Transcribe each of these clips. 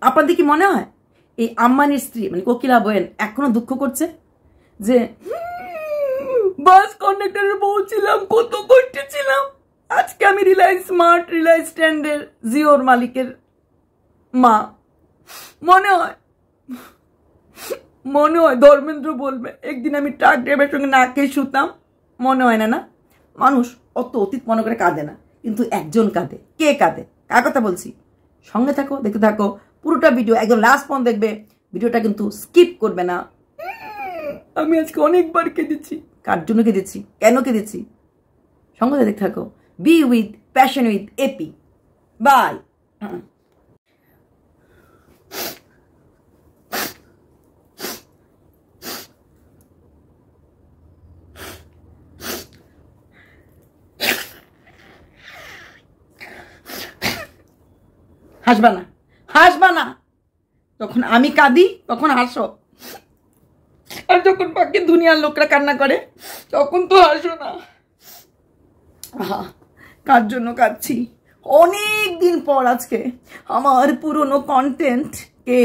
আপনাদের কি মনে হয় এই আম্বানির স্ত্রী মানে কোকিলা বোয়েন এখনো দুঃখ করছে যে বাস কন্ডাক্টরের বউ ছিলাম, কত কষ্টে ছিলাম, আজকে আমি রিলায়েন্স স্মার্ট, রিলায়েন্স স্ট্যান্ডের জিওর মালিকের মা? মনে হয় ধর্মেন্দ্র বলবে একদিন আমি ট্রাক ড্রাইভারের সঙ্গে না খেয়ে শুতাম? মনে হয় না? না, মানুষ অত অতীত মনে করে কাঁদে না, কিন্তু একজন কাঁদে। কে কাঁদে? কার কথা বলছি? সঙ্গে থাকো, দেখতে থাকো পুরোটা ভিডিও, একদম লাস্ট পর্যন্ত দেখবে ভিডিওটা, কিন্তু স্কিপ করবে না। আমি আজকে অনেকবার কেঁদেছি। কার জন্য কেঁদেছি, কেন কেঁদেছি, সঙ্গে দেখতে থাকো। Be with passion with AP. Bye. হাসবা না, হাসবা না। যখন আমি কাঁদি তখন হাসো, আর যখন বাকি দুনিয়ার লোকরা কান্না করে তখন তো হাসো না। কার জন্য কাঁদছি? অনেক দিন পর আজকে আমার পুরনো কন্টেন্ট কে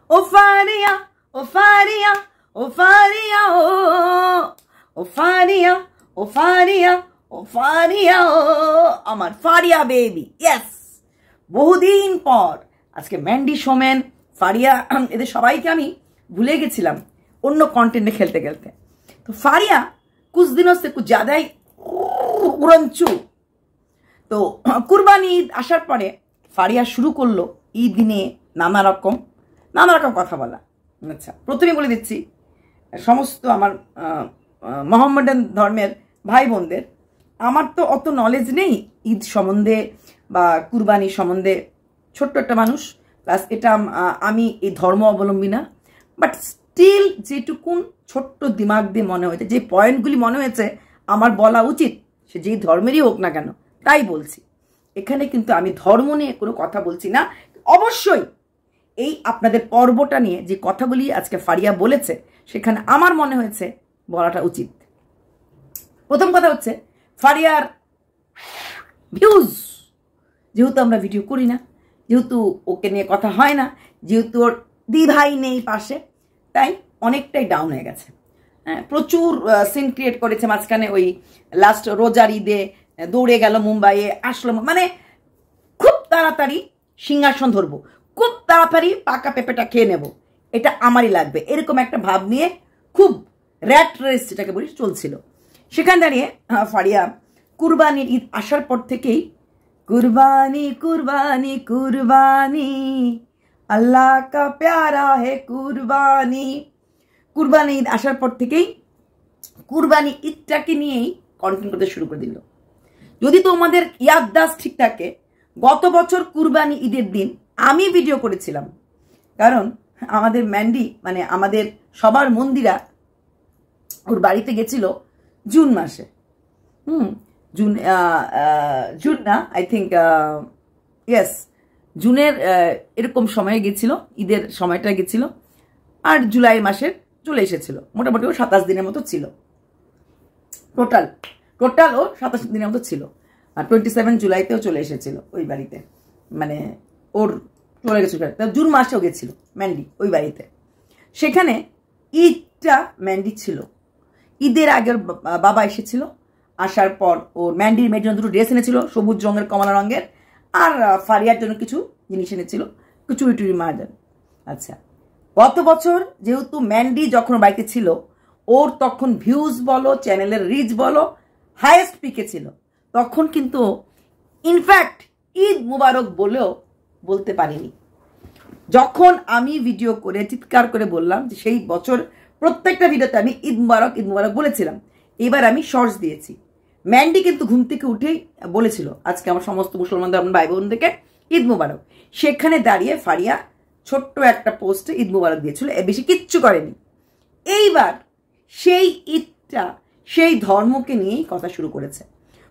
ও ফারিয়া, ও ফারিয়া, ও ফারিয়া, ও ফারিয়া, ও ফারিয়া, ও ফারিয়া, ও আমার ফারিয়া বেবি। ইয়েস, বহুদিন পর আজকে ম্যান্ডি, সোমেন, ফারিয়া, এদের সবাইকে আমি ভুলে গেছিলাম অন্য কন্টেন্টে খেলতে খেলতে। তো ফারিয়া কুছ দিনों से कुछ ज़्यादा ही উড়নচু। তো কুরবানি ঈদ আসার পরে ফারিয়া শুরু করলো ঈদ নিয়ে নানা রকম কথা বলা। আচ্ছা, প্রথমে বলে দিচ্ছি সমস্ত আমার মোহাম্মদান ধর্মের ভাই বোনদের, আমার তো অত নলেজ নেই ঈদ সম্বন্ধে বা কুরবানি সম্বন্ধে। ছোট্ট একটা মানুষ, প্লাস এটা আমি এই ধর্ম অবলম্বী না, বাট স্টিল যেটুকুন ছোট্ট দিমাগ দিয়ে মনে হয়েছে, যে পয়েন্টগুলি মনে হয়েছে আমার বলা উচিত, সে যেই ধর্মেরই হোক না কেন, তাই বলছি। এখানে কিন্তু আমি ধর্ম নিয়ে কোনো কথা বলছি না। অবশ্যই এই আপনাদের পর্বটা নিয়ে যে কথাগুলি আজকে ফারিয়া বলেছে, সেখানে আমার মনে হয়েছে বলাটা উচিত। প্রথম কথা হচ্ছে ফারিয়ার ভিউজ, যেহেতু আমরা ভিডিও করি না, যেহেতু ওকে নিয়ে কথা হয় না, যেহেতু ওর দি ভাই নেই পাশে, তাই অনেকটাই ডাউন হয়ে গেছে। হ্যাঁ, প্রচুর সিন ক্রিয়েট করেছে মাঝখানে। ওই লাস্ট রোজার ঈদে দৌড়ে গেল মুম্বাইয়ে, আসলো, মানে খুব তাড়াতাড়ি সিংহাসন ধরবো, খুব তাড়াতাড়ি পাকা পেঁপেটা খেয়ে নেব, এটা আমারই লাগবে, এরকম একটা ভাব নিয়ে খুব র্যাট রেস যেটাকে বলি চলছিল। সেখানে দাঁড়িয়ে ফারিয়া কুরবানির ঈদ আসার পর থেকেই কুরবানি কুরবানি কুরবানি, আল্লাহ কা প্যারা হে কুরবানি, কুরবানি ঈদ আসার পর থেকেই কুরবানি ঈদটাকে নিয়েই কন্টেন্ট করতে শুরু করে দিল। যদি তোমাদের ইয়াদদাস ঠিক থাকে, গত বছর কুরবানি ঈদের দিন আমি ভিডিও করেছিলাম, কারণ আমাদের ম্যান্ডি মানে আমাদের সবার মন্দিরা ওর বাড়িতে গেছিল জুন মাসে। জুন না, আই থিঙ্ক ইয়েস, জুনের এরকম সময়ে গেছিল, ঈদের সময়টা গেছিল, আর জুলাই মাসের চলে এসেছিল। মোটামুটি ও 27 দিনের মতো ছিল, টোটাল ও 27 দিনের মতো ছিল। আর 27 জুলাইতেও চলে এসেছিল ওই বাড়িতে, মানে ওর চলে গেছিল। জুন মাসেও গেছিল ম্যান্ডি ওই বাড়িতে। সেখানে ঈদটা ম্যান্ডি ছিল, ঈদের আগের বাবা এসেছিল, আসার পর ওর ম্যান্ডির মেয়ের জন্য দুটো ড্রেস এনেছিল, সবুজ রঙের কমলা রঙের, আর ফারিয়ার জন্য কিছু জিনিস এনেছিল, চুরি টুরি মারা। আচ্ছা, গত বছর যেহেতু ম্যান্ডি যখন বাড়িতে ছিল, ওর তখন ভিউজ বলো, চ্যানেলের রিচ বলো, হাইয়েস্ট পিকে ছিল। তখন কিন্তু ইনফ্যাক্ট ঈদ মুবারক বলেও বলতে পারিনি। যখন আমি ভিডিও করে চিৎকার করে বললাম যে সেই বছর প্রত্যেকটা ভিডিওতে আমি ঈদ মুবারক বলেছিলাম, এবার আমি শর্টস দিয়েছি। ম্যান্ডি কিন্তু ঘুম থেকে উঠেই বলেছিল আজকে আমার সমস্ত মুসলমান ধর্মের ভাই বোনদেরকে ঈদ মুবারক। সেখানে দাঁড়িয়ে ফারিয়া ছোট্ট একটা পোস্টে ঈদ মুবারক দিয়েছিল, বেশি কিচ্ছু করেনি। এইবার সেই ঈদটা সেই ধর্মকে নিয়েই কথা শুরু করেছে।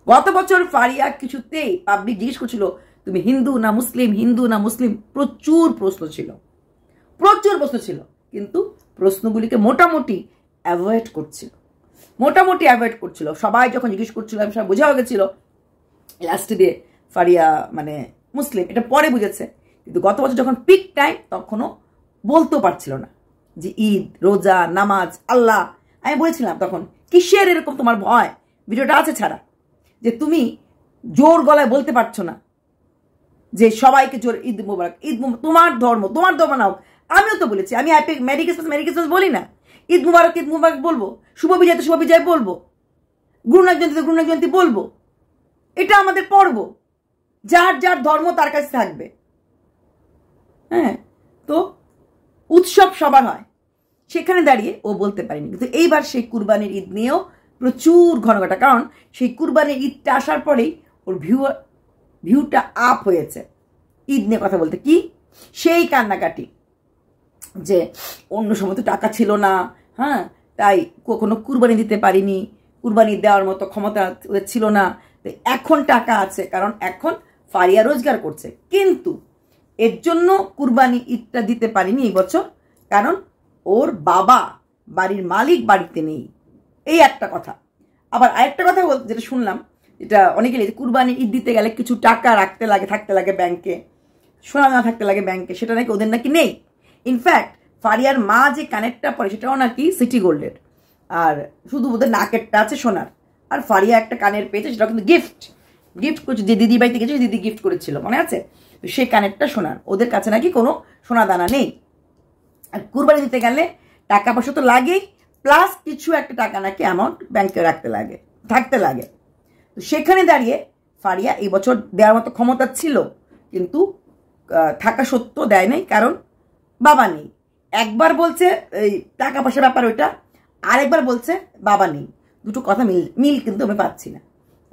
গত বছর ফারিয়া কিছুতেই পাবলিক জিজ্ঞেস করছিল তুমি হিন্দু না মুসলিম, হিন্দু না মুসলিম, প্রচুর প্রশ্ন ছিল, কিন্তু প্রশ্নগুলিকে মোটামুটি অ্যাভয়েড করছিল। সবাই যখন জিজ্ঞেস করছিল, আমি সবাই বোঝা হয়ে গেছিল লাস্টে দিয়ে ফারিয়া মানে মুসলিম, এটা পরে বুঝেছে। কিন্তু গত বছর যখন পিক টাইম তখনও বলতেও পারছিল না যে ঈদ, রোজা, নামাজ, আল্লাহ। আমি বলেছিলাম তখন, কিসের এরকম তোমার ভয়? ভিডিওটা আছে ছাড়া, যে তুমি জোর গলায় বলতে পারছো না যে সবাইকে জোর ঈদ মুবারক, ঈদ তোমার ধর্ম নাও। আমিও তো বলেছি, আমি মেরি ক্রিসমাস বলি না, ঈদ মুবারক বলবো, শুভ বিজয় বলবো, গুরু নানক জয়ন্তী বলবো। এটা আমাদের পর্ব, যার যার ধর্ম তার কাছে থাকবে। হ্যাঁ, তো উৎসব সবার হয়, সেখানে দাঁড়িয়ে ও বলতে পারেনি। কিন্তু এইবার সেই কুরবানির ঈদ নিয়েও প্রচুর ঘনঘটা, কারণ সেই কুরবানির ঈদটা আসার পরেই ওর ভিউটা আপ হয়েছে ঈদ নিয়ে কথা বলতে। কি সেই কান্নাকাটি যে অন্য সময় তো টাকা ছিল না, হ্যাঁ, তাই কখনো কুরবানি দিতে পারিনি, কুরবানি দেওয়ার মতো ক্ষমতা ছিল না, এখন টাকা আছে কারণ এখন ফারিয়া রোজগার করছে। কিন্তু এর জন্য কুরবানি ঈদটা দিতে পারিনি এই বছর, কারণ ওর বাবা বাড়ির মালিক বাড়িতে নেই। এই একটা কথা। আবার আরেকটা কথা যেটা শুনলাম, যেটা অনেকে কুরবানি ঈদ দিতে গেলে কিছু টাকা থাকতে লাগে ব্যাংকে, সোনা না থাকতে লাগে ব্যাংকে, সেটা নাকি ওদের নাকি নেই। ইনফ্যাক্ট ফারিয়ার মা যে কানেরটা পরে সেটাও নাকি সিটি গোল্ডের, আর শুধু ওদের নাকেরটা আছে সোনার। আর ফারিয়া একটা কানের পেয়েছে, সেটাও কিন্তু গিফট করছে, যে দিদি বাড়িতে গেছে দিদি গিফট করেছিল, মনে আছে? তো সেই কানেরটা সোনার, ওদের কাছে নাকি কোনো সোনা দানা নেই। আর কুরবানি দিতে গেলে টাকা পয়সা তো লাগেই, প্লাস কিছু একটা টাকা নাকি অ্যামাউন্ট ব্যাংকে থাকতে লাগে। তো সেখানে দাঁড়িয়ে ফারিয়া এই বছর দেওয়ার মতো ক্ষমতা ছিল, কিন্তু থাকা সত্ত্বেও দেয় নাই, কারণ বাবা নেই। একবার বলছে এই টাকা পয়সার ব্যাপার ওইটা, আরেকবার বলছে বাবা নেই। দুটো কথা মিল কিন্তু আমি পাচ্ছি না।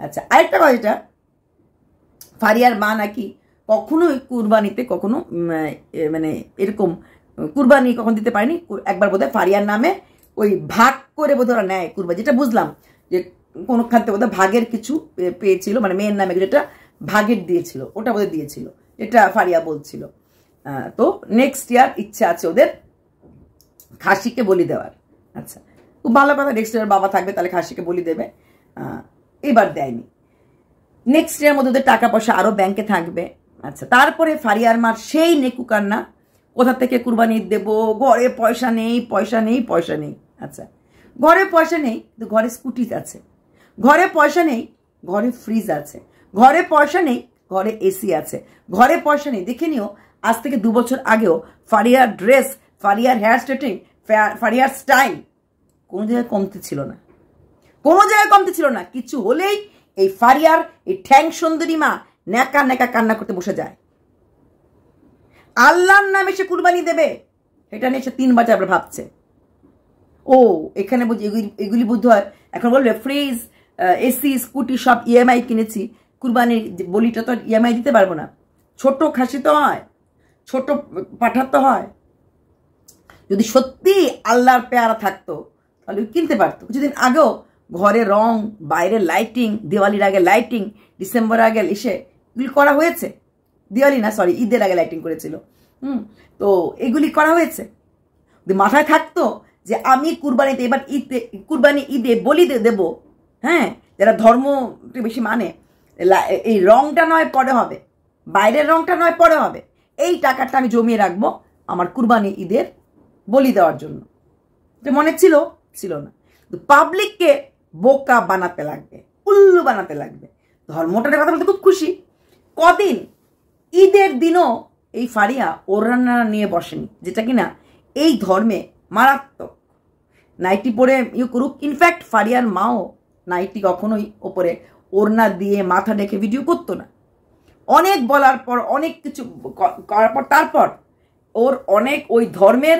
আচ্ছা, আরেকটা কথা, যেটা ফারিয়ার মা নাকি কখনোই কুরবানিতে কখনো মানে এরকম কুরবানি কখন দিতে পারেনি। একবার বোধহয় ফারিয়ার নামে ওই ভাগ করে বোধহয় ওরা নেয় কুরবানি, যেটা বুঝলাম যে কোনোখান থেকে বোধহয় ভাগের কিছু পেয়েছিল, মানে মেয়ের নামে যেটা ভাগের দিয়েছিল, ওটা বোধহয় দিয়েছিল, এটা ফারিয়া বলছিল। তো নেক্সট ইয়ার ইচ্ছা আছে ওদের খাসিকে বলি দেওয়ার। আচ্ছা, খুব ভালো কথা, নেক্সট ইয়ার বাবা থাকবে তাহলে খাসিকে বলি দেবে। এবার দেয়নি, নেক্সট ইয়ার মধ্যে ওদের টাকা পয়সা আরো ব্যাংকে থাকবে। আচ্ছা, তারপরে ফারিয়ার মার সেই নেকু কান্না, কোথা থেকে কুরবানি দেব, ঘরে পয়সা নেই। আচ্ছা, ঘরে পয়সা নেই, কিন্তু ঘরে স্কুটি আছে। ঘরে পয়সা নেই, ঘরে ফ্রিজ আছে। ঘরে পয়সা নেই, ঘরে এসি আছে। ঘরে পয়সা নেই, দেখে নিও আজ থেকে 2 বছর আগেও ফারিয়ার ড্রেস, ফারিয়ার হেয়ার স্ট্রেটিং, ফারিয়ার স্টাইল কোনো জায়গায় কমতে ছিল না। কিছু হলেই এই ফারিয়ার এই ঠ্যাং সুন্দরী মা নেকা কান্না করতে বসে যায়। আল্লাহর নামে সে কুরবানি দেবে, এটা নিয়ে সে 3 বছর আবার ভাবছে। ও এখানে বুঝি এগুলি বুদ্ধ হয়, এখন বলবে ফ্রিজ, এসি, স্কুটি সব ইএমআই কিনেছি, কুরবানির বলিটা তো ইএমআই দিতে পারবো না। ছোট খাসি তো হয়, ছোট পাঠার তো হয়। যদি সত্যি আল্লাহর পেয়ারা থাকতো তাহলে কিনতে পারতো। কিছুদিন আগেও ঘরে রং, বাইরে লাইটিং, দিওয়ালির আগে লাইটিং, ডিসেম্বর আগে এসে এগুলি করা হয়েছে। দিওয়ালি না, সরি, ঈদের আগে লাইটিং করেছিল। তো এগুলি করা হয়েছে। মাথায় থাকতো যে আমি কুরবানিতে এবার কুরবানি ঈদে বলি দেব, হ্যাঁ, যারা ধর্ম বেশি মানে, এই রংটা নয় পরে হবে, বাইরের রংটা নয় পরে হবে, এই টাকাটা আমি জমিয়ে রাখবো আমার কুরবানি ঈদের বলি দেওয়ার জন্য। মনে ছিল না। পাবলিককে বোকা বানাতে লাগবে, উল্লু বানাতে লাগবে। ধর্মটার কথা বলতে খুব খুশি। কদিন ঈদের দিনও এই ফারিয়া ওড়না নিয়ে বসেনি, যেটা কিনা এই ধর্মে মারাত্মক। নাইটি পরে করুক। ইনফ্যাক্ট ফারিয়ার মাও নাইটি কখনোই ওপরে ওড়না দিয়ে মাথা ঢেকে ভিডিও করতো না। অনেক বলার পর, অনেক কিছু করার পর, তারপর ওর অনেক ওই ধর্মের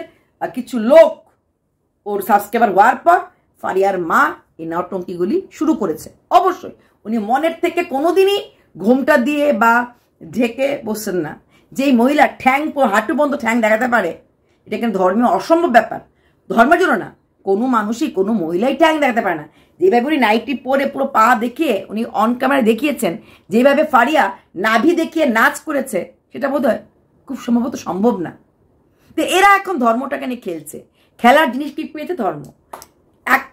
কিছু লোক ওর সাবস্ক্রাইবার হওয়ার পর ফারিয়ার মা এই নটঙ্কিগুলি শুরু করেছে। অবশ্যই উনি মনের থেকে কোনোদিনই ঘোমটা দিয়ে বা ঢেকে বসছেন না। যেই মহিলা হাঁটু বন্ধ ঠ্যাং দেখাতে পারে, এটা কিন্তু ধর্মীয় অসম্ভব ব্যাপার। ধর্মের জন্য না, কোনো মানুষই, কোনো মহিলাই ঠ্যাং দেখাতে পারে না। যেভাবে উনি নাইটি পরে পুরো পা দেখিয়ে উনি অন ক্যামেরায় দেখিয়েছেন, যেভাবে ফারিয়া নাভি দেখিয়ে নাচ করেছে, সেটা বোধহয় খুব সম্ভবত সম্ভব না। তো এরা এখন ধর্মটাকে নিয়ে খেলছে। খেলার জিনিস কি পেয়েছে? ধর্ম।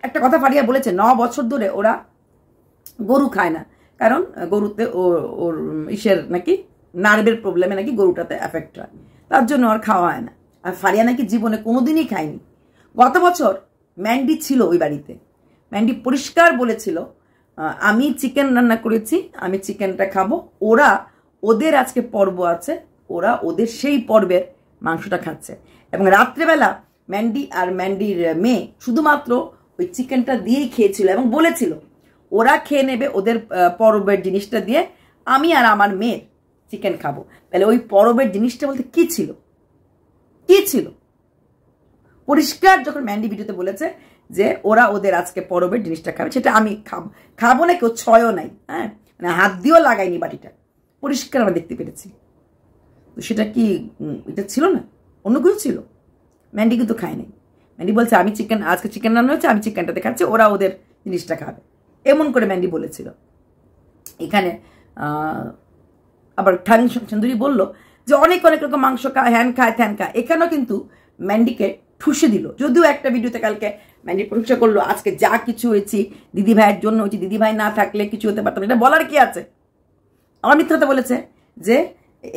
একটা কথা ফারিয়া বলেছে, 9 বছর ধরে ওরা গরু খায় না, কারণ গরুতে ওর ইসের নাকি নার্ভের প্রবলেমে নাকি গরুটাতে এফেক্ট হয়, তার জন্য আর খাওয়া হয় না। আর ফারিয়া নাকি জীবনে কোনোদিনই খায়নি। গত বছর ম্যান্ডি ছিল ওই বাড়িতে, ম্যান্ডি পরিষ্কার বলেছিল আমি চিকেন রান্না করেছি, আমি চিকেনটা খাবো, ওদের আজকে পর্ব আছে, ওরা ওদের সেই পর্বের মাংসটা খাচ্ছে। এবং রাত্রেবেলা ম্যান্ডি আর ম্যান্ডির মেয়ে শুধুমাত্র ওই চিকেনটা দিয়েই খেয়েছিল এবং বলেছিল ওরা খেয়ে নেবে ওদের পর্বের জিনিসটা দিয়ে, আমি আর আমার মেয়ের চিকেন খাবো। তাহলে ওই পর্বের জিনিসটা বলতে কি ছিল, কি ছিল? পরিষ্কার যখন ম্যান্ডি ভিডিওতে বলেছে যে ওরা ওদের আজকে পর্বের জিনিসটা খাবে, সেটা আমি খাবো না, কেউ ছয়ও নাই, হ্যাঁ, মানে হাত দিয়েও লাগাইনি বাটিটা, পরিষ্কার আমরা দেখতে পেরেছি। তো সেটা কি এটা ছিল না, অন্য কিছু ছিল? ম্যান্ডি কিন্তু খায় নাই। ম্যান্ডি বলছে আমি আজকে চিকেন রান্না হচ্ছে, আমি চিকেনটাতে খাচ্ছি, ওরা ওদের জিনিসটা খাবে, এমন করে ম্যান্ডি বলেছিল। এখানে আবার সুন্দরী বলল যে অনেক অনেক রকম মাংস খায়, হ্যান খায়, ত্যান খায়। এখানেও কিন্তু ম্যান্ডিকে ঠুসে দিল। যদিও একটা ভিডিওতে কালকে ম্যান্ডি প্রশংসা করলো, আজকে যা কিছু হয়েছি দিদি ভাইয়ের জন্য হয়েছি, দিদি ভাই না থাকলে কিছু হতে পারতাম, এটা বলার কি আছে? আমার মিথ্যা কথা বলেছে যে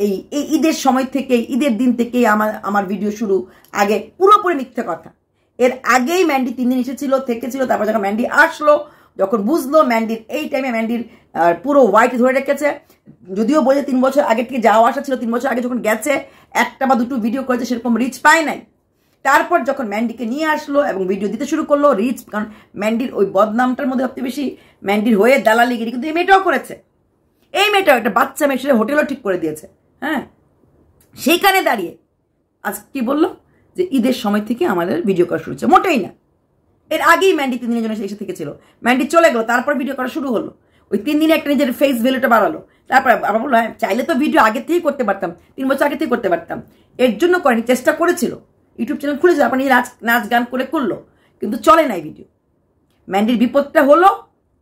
এই ঈদের সময় থেকে, ঈদের দিন থেকেই আমার ভিডিও শুরু, আগে পুরোপুরি মিথ্যা কথা। এর আগেই ম্যান্ডি 3 দিন এসেছিল, থেকেছিল, তারপর যখন ম্যান্ডি আসলো, যখন বুঝলো ম্যান্ডির এই টাইমে ম্যান্ডির পুরো হোয়াইট ধরে রেখেছে, যদিও বলে 3 বছর আগে থেকে যাওয়া আসা ছিল, 3 বছর আগে যখন গেছে একটা বা দুটো ভিডিও করেছে, সেরকম রিচ পায় নাই। তারপর যখন ম্যান্ডিকে নিয়ে আসলো এবং ভিডিও দিতে শুরু করলো, রিচ, কারণ ম্যান্ডির ওই বদনামটার মধ্যে সবচেয়ে বেশি ম্যান্ডির হয়ে দালালিগিরি কিন্তু এই মেয়েটাও করেছে। এই মেয়েটাও একটা বাচ্চা মেয়ে, সেটা হোটেলও ঠিক করে দিয়েছে, হ্যাঁ। সেইখানে দাঁড়িয়ে আজ কি বললো যে ঈদের সময় থেকে আমাদের ভিডিও করা শুরু হচ্ছে, মোটেই না। এর আগেই ম্যান্ডি 3 দিনের জন্য এসে থেকেছিল, ম্যান্ডি চলে গেলো, তারপর ভিডিও করা শুরু হলো। ওই 3 দিনে একটা নিজের ফেস ভ্যালুটা বাড়ালো, তারপর আবার বললো হ্যাঁ চাইলে তো ভিডিও আগে থেকেই করতে পারতাম, 3 বছর আগে থেকেই করতে পারতাম। এর জন্য করেনি, চেষ্টা করেছিল, ইউটিউব চ্যানেল খুলেছিল, আপনি নাচ গান করে করলো, কিন্তু চলে নাই ভিডিও। ম্যান্ডির বিপদটা হলো,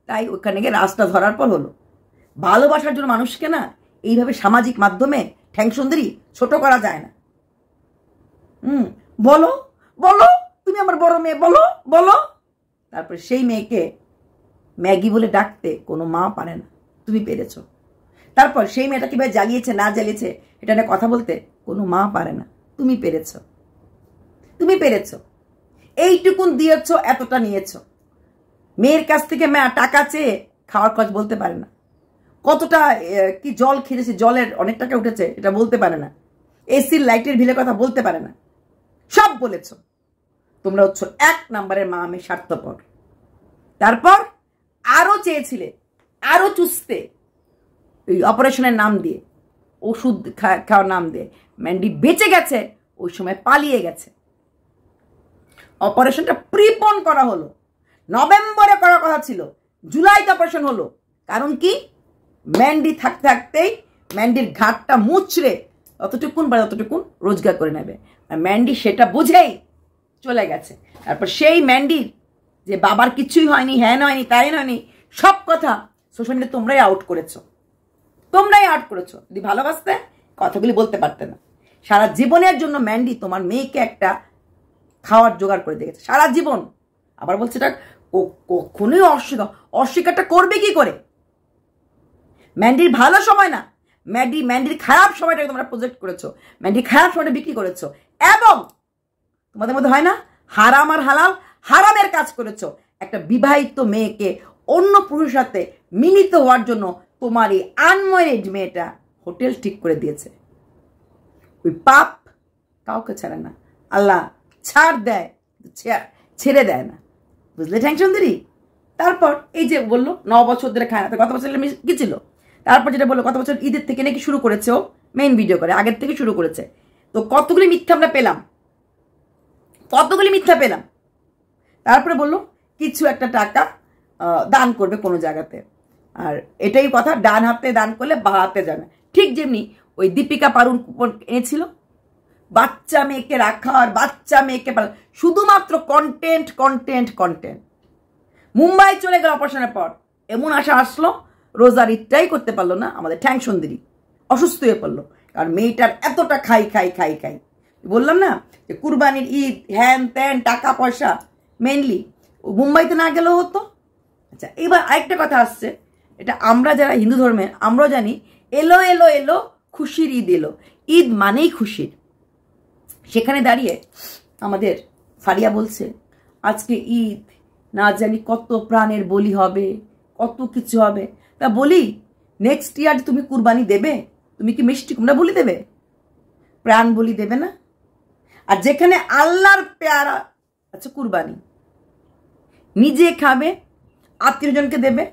তাই ওখানে গিয়ে রাস্তা ধরার পর হলো। ভালোবাসার জন্য মানুষকে না এইভাবে সামাজিক মাধ্যমে ঠ্যাং সুন্দরী ছোট করা যায় না। বলো বলো তুমি আমার বড় মেয়ে, বলো বলো। তারপর সেই মেয়েকে ম্যাগি বলে ডাকতে কোনো মা পারে না, তুমি পেরেছ। তারপর সেই মেয়েটা কিভাবে জ্বালিয়েছে না জ্বালিয়েছে এটা নিয়ে কথা বলতে কোনো মা পারে না, তুমি পেরেছ, তুমি পেরেছ। এইটুকুন দিয়েছ, এতটা নিয়েছ। মেয়ের কাছ থেকে মা টাকা চেয়ে খাওয়ার খরচ বলতে পারে না, কতটা কি জল খেয়েছে, জলের অনেক টাকা উঠেছে এটা বলতে পারে না, এসির লাইটের বিলের কথা বলতে পারে না, সব বলেছ। তোমরা হচ্ছ 1 নম্বরের মা আমি স্বার্থপর। তারপর আরো চেয়েছিলে, আরো চুষতে, ওই অপারেশনের নাম দিয়ে, ওষুধ খাওয়ার নাম দিয়ে। ম্যান্ডি বেঁচে গেছে, ওই সময় পালিয়ে গেছে। অপারেশনটা প্রিপন করা হলো, নভেম্বরে করার কথা ছিল, জুলাইতে অপারেশন হলো। কারণ কি? ম্যান্ডি থাকতে থাকতেই ম্যান্ডির ঘাটটা মুচড়ে ততটুকুন বা ততটুকুন রোজগার করে নেবে। আর ম্যান্ডি সেটা বুঝেই চলে গেছে। তারপর সেই ম্যান্ডির যে বাবার কিছুই হয়নি, হ্যাঁ হয়নি, তাই হয়নি, সব কথা সোশ্যাল মিডিয়া তোমরাই আউট করেছো, তোমরাই আউট করেছো। যদি ভালোবাসতে কথাগুলি বলতে পারতে না। সারা জীবনের জন্য ম্যান্ডি তোমার মেয়েকে একটা খাওয়ার জোগাড় করে দিয়েছে, সারা জীবন। আবার বলছে এটা কখনোই অস্বীকারটা করবে কি করে? ম্যান্ডির ভালো সময় না, ম্যান্ডির খারাপ সময়টাকে তোমরা প্রজেক্ট করেছো, ম্যান্ডির খারাপ সময়টা বিক্রি করেছো। এবং তোমাদের মধ্যে হয় না হারাম আর হালাল, হারামের কাজ করেছো। একটা বিবাহিত মেয়েকে অন্য পুরুষের সাথে মিলিত হওয়ার জন্য তোমার এই আনম্যারিড মেয়েটা হোটেল ঠিক করে দিয়েছে। ওই পাপ কাউকে ছাড়ে না, আল্লাহ ছাড় দেয়, ছেড়ে দেয় না, বুঝলে ঠ্যাং সুন্দরী? তারপর এই যে বললো 9 বছর ধরে খায় না, গত বছর কি ছিল? তারপর যেটা বললো গত বছর ঈদের থেকে নাকি শুরু করেছে, ও মেইন ভিডিও করে আগের থেকে শুরু করেছে। তো কতগুলি মিথ্যা আমরা পেলাম, কতগুলি মিথ্যা পেলাম। তারপরে বললো কিছু একটা টাকা দান করবে কোনো জায়গাতে। আর এটাই কথা, ডান হাতে দান করলে বা হাতে যাবে। ঠিক যেমনি ওই দীপিকা পাড়ুন কুপন এনেছিল, বাচ্চা মেয়েকে রাখা আর বাচ্চা মেয়েকে শুধুমাত্র কন্টেন্ট কন্টেন্ট কন্টেন্ট। মুম্বাই চলে গেল অপারেশনের পর, এমন আশা আসলো, রোজার ঈদটাই করতে পারলো না আমাদের ঠ্যাং সুন্দরী, অসুস্থ হয়ে পড়লো। কারণ মেয়েটার এতটা খাই খাই খাই খাই, বললাম না যে কুরবানির ঈদ হ্যান ত্যান টাকা পয়সা মেনলি মুম্বাইতে না গেলেও হতো। আচ্ছা, এবার আরেকটা কথা আসছে, এটা আমরা যারা হিন্দু ধর্মের আমরাও জানি, এলো এলো এলো খুশির ঈদ এলো, ঈদ মানেই খুশির। সেখানে দাঁড়িয়ে আমাদের ফারিয়া বলছে আজকে ঈদ, না জানি কত প্রাণের বলি হবে, কত কিছু হবে। তা বলি নেক্সট ইয়ার তুমি কুরবানি দেবে? তুমি কি মিষ্টি কুমড়া বলি দেবে? প্রাণ বলি দেবে না? আর যেখানে আল্লাহর পেয়ারা, আচ্ছা কুরবানি নিজে খাবে, আত্মীয়জনকে দেবে,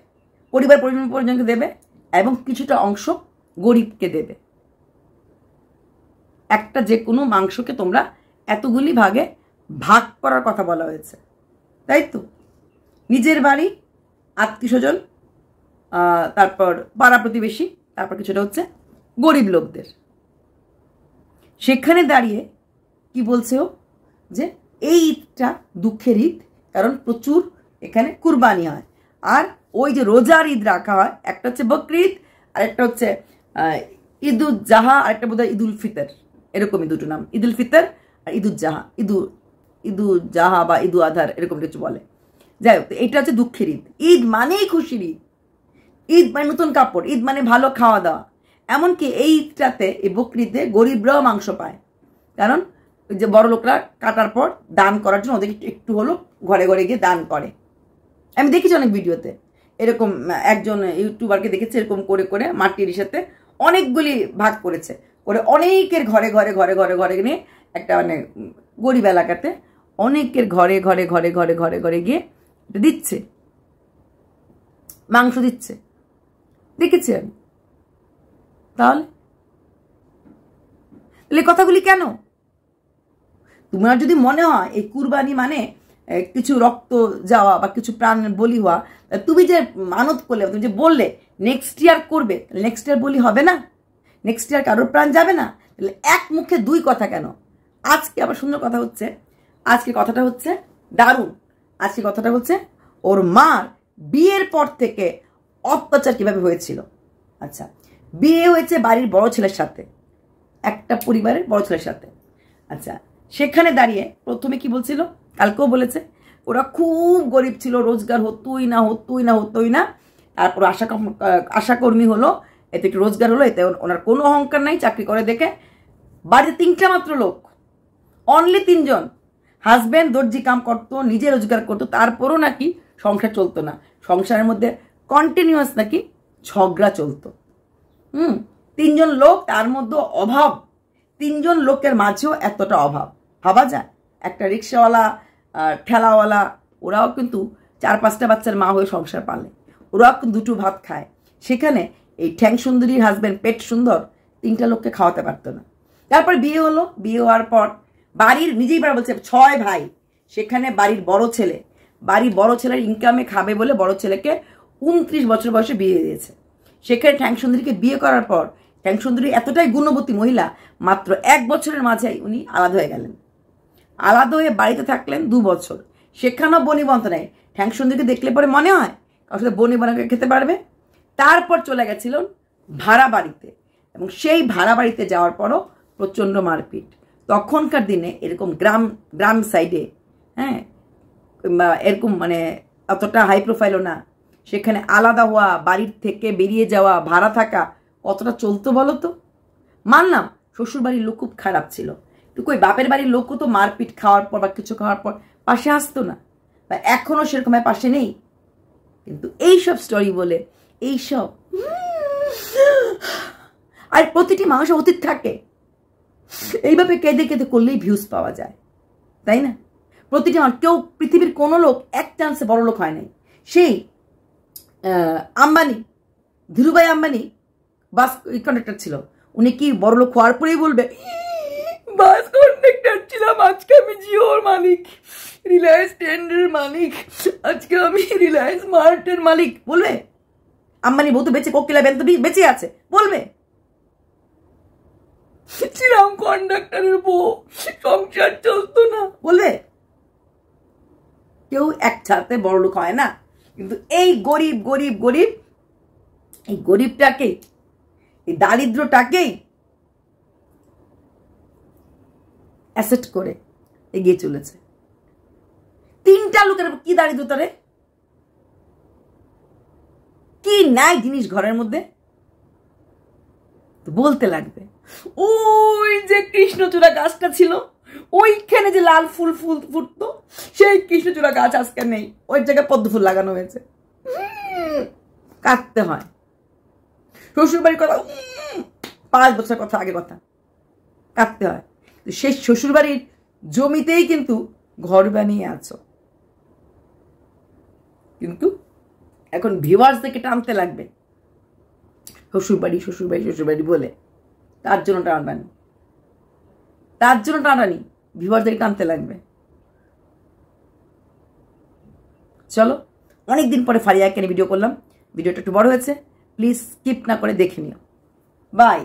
পরিজনকে দেবে, এবং কিছুটা অংশ গরিবকে দেবে। একটা যে কোনো মাংসকে তোমরা এতগুলি ভাগে ভাগ করার কথা বলা হয়েছে, তাই তো? নিজের বাড়ি, আত্মীয় স্বজন, তারপর পাড়া প্রতিবেশী, তারপর কিছুটা হচ্ছে গরিব লোকদের। সেখানে দাঁড়িয়ে কি বলছে ও, যে এই ঈদটা দুঃখের ঈদ, কারণ প্রচুর এখানে কুরবানি হয়। আর ওই যে রোজার ঈদ রাখা হয়, একটা হচ্ছে বকরি ঈদ, আর একটা হচ্ছে ঈদুল জাহা, আর একটা বোধ হয় ঈদুল ফিতর, এরকমই দুটো নাম, ঈদুল ফিতর আর ঈদুল জাহা, ঈদুল জাহা বা ঈদুল আধার এরকম কিছু বলে। যাই হোক, এটা হচ্ছে দুঃখের ঈদ। ঈদ মানেই খুশির ঈদ, ঈদ মানে নতুন কাপড়, ঈদ মানে ভালো খাওয়া দাওয়া। এমনকি এই ঈদটাতে, এই বকরিতে গরিবরাও মাংস পায়, কারণ ওই যে বড় লোকরা কাটার পর দান করার জন্য ওদের একটু হলো ঘরে ঘরে গিয়ে দান করে। আমি দেখেছি অনেক ভিডিওতে, এরকম একজন ইউটিউবারকে দেখেছি এরকম করে করে মাটির সাথে অনেকগুলি ভাগ করেছে, করে অনেকের ঘরে ঘরে ঘরে ঘরে ঘরে নিয়ে একটা মানে গরিব এলাকাতে অনেকের ঘরে ঘরে ঘরে ঘরে ঘরে ঘরে গিয়ে দিচ্ছে, মাংস দিচ্ছে, দেখেছি আমি। তাহলে কথাগুলি কেন? তোমার যদি মনে হয় এই কুরবানি মানে কিছু রক্ত যাওয়া বা কিছু প্রাণ বলি হওয়া, তুমি যে মানত করলে, তুমি যে বললে নেক্সট ইয়ার করবে, নেক্সট ইয়ার বলি হবে না? নেক্সট ইয়ার কারোর প্রাণ যাবে না? তাহলে এক মুখে দুই কথা কেন? আজকে আবার সুন্দর কথা হচ্ছে, আজকে কথাটা হচ্ছে দারুণ। আজকে কথাটা হচ্ছে ওর মার বিয়ের পর থেকে অত্যাচার কিভাবে হয়েছিল। আচ্ছা, বিয়ে হয়েছে বাড়ির বড় ছেলের সাথে, একটা পরিবারের বড় ছেলের সাথে। আচ্ছা, সেখানে দাঁড়িয়ে প্রথমে কি বলছিল, কালকেও বলেছে ওরা খুব গরিব ছিল, রোজগার হতোই না। তারপর আশাকর্মী হলো, এতে একটু রোজগার হলো, এতে ওনার কোনো অহংকার নাই। চাকরি করে দেখে বাড়িতে 3টা মাত্র লোক, অনলি 3 জন। হাজব্যান্ড দর্জি কাম করতো, নিজে রোজগার করতো, তারপরও নাকি সংসার চলতো না। সংসারের মধ্যে কন্টিনিউয়াস নাকি ঝগড়া চলতো। 3 জন লোক, তার মধ্যে অভাব। 3 জন লোকের মাঝেও এতটা অভাব, ভাবা যায়? একটা রিক্সাওয়ালা, ঠেলাওয়ালা, ওরাও কিন্তু 4-5টা বাচ্চার মা হয়ে সংসার পালে, ওরাও কিন্তু 2টো ভাত খায়। সেখানে এই ঠ্যাং সুন্দরীর হাজব্যান্ড পেট সুন্দর 3টা লোককে খাওয়াতে পারতো না। তারপর বিয়ে হলো, বিয়ে হওয়ার পর বাড়ির, নিজেই বাড়ি বলছে 6 ভাই, সেখানে বাড়ির বড় ছেলের ইনকামে খাবে বলে বড় ছেলেকে 29 বছর বয়সে বিয়ে দিয়েছে। সেখানে ঠ্যাং সুন্দরীকে বিয়ে করার পর ঠ্যাং সুন্দরী এতটাই গুণবতী মহিলা, মাত্র 1 বছরের মাঝে উনি আলাদা হয়ে গেলেন। আলাদা হয়ে বাড়িতে থাকলেন 2 বছর, সেখানেও বনিবন্ত নেই। ঠ্যাং সুন্দরীকে দেখলে পরে মনে হয় কারোর সাথে বনিবনা খেতে পারবে। তারপর চলে গেছিলেন ভাড়া বাড়িতে, এবং সেই ভাড়া বাড়িতে যাওয়ার পরও প্রচণ্ড মারপিট। তখনকার দিনে এরকম গ্রাম সাইডে, হ্যাঁ, এরকম মানে অতটা হাই প্রোফাইলও না, সেখানে আলাদা হওয়া, বাড়ির থেকে বেরিয়ে যাওয়া, ভাড়া থাকা কতটা চলতো বলো তো? মানলাম শ্বশুর বাড়ির লোক খুব খারাপ ছিল, কিন্তু ওই বাপের বাড়ির লোকও তো মারপিট খাওয়ার পর বা কিছু খাওয়ার পর পাশে আসতো না, বা এখনো সেরকম পাশে নেই। কিন্তু এইসব স্টোরি বলে, এইসব, আর প্রতিটি মানুষের অতীত থাকে, এইভাবে কেঁদে কেঁদে করলেই ভিউজ পাওয়া যায়, তাই না? প্রতিটি মানুষ, কেউ পৃথিবীর কোনো লোক এক চান্সে বড় লোক হয় নাই। সেই আম্বানি, ধীরুভাই আম্বানি বাস কন্ডাক্টর ছিল, উনি কি বড় লোক হওয়ার পরেই বলবে বাস কন্ডাক্টর ছিলাম, আজকে আমি জিওর মালিক, রিলায়েন্স ট্রেন্ডের মালিক, আজকে আমি রিলায়েন্স মার্টের মালিক বলবে? আম্বানি বউ তো বেঁচে, কোকিলা বেন তো বেঁচে আছে, বলবে ছিলাম কন্ডাক্টরের বউ, সংসার চলতো না, বলবে? কেউ একসাথে বড় লোক হয় না। কিন্তু এই গরিব গরিব গরিব, এই গরিবটাকে, এই দারিদ্রটাকেই অ্যাসেট করে এগিয়ে চলেছে। 3টা লোকের কি দারিদ্রতা রে? কি নাই জিনিস ঘরের মধ্যে? তো বলতে লাগবে ওই যে কৃষ্ণচূড়া গাছটা ছিল, ওইখানে যে লাল ফুল ফুল ফুটতো, সেই কৃষ্ণচূড়া গাছ আজকে নেই, ওই জায়গায় পদ্ম ফুল লাগানো হয়েছে। কাঁদতে হয়। শ্বশুরবাড়ির কথা 5 বছর কথা, আগের কথা, কাঁদতে হয়। সেই শ্বশুরবাড়ির জমিতেই কিন্তু ঘর বানিয়ে আছো, কিন্তু এখন ভিউয়ার্সদেরকে টানতে লাগবে শ্বশুরবাড়ি শ্বশুরবাড়ি শ্বশুরবাড়ি বলে, তার জন্য টানাটানি, তার জন্য টানাটানি, ভিউয়ার্সদেরকে টানতে লাগবে। চলো, অনেকদিন পরে ফারিয়াকে নিয়ে ভিডিও করলাম, ভিডিওটা একটু বড় হয়েছে, প্লিজ স্কিপ না করে দেখে নিও। বাই।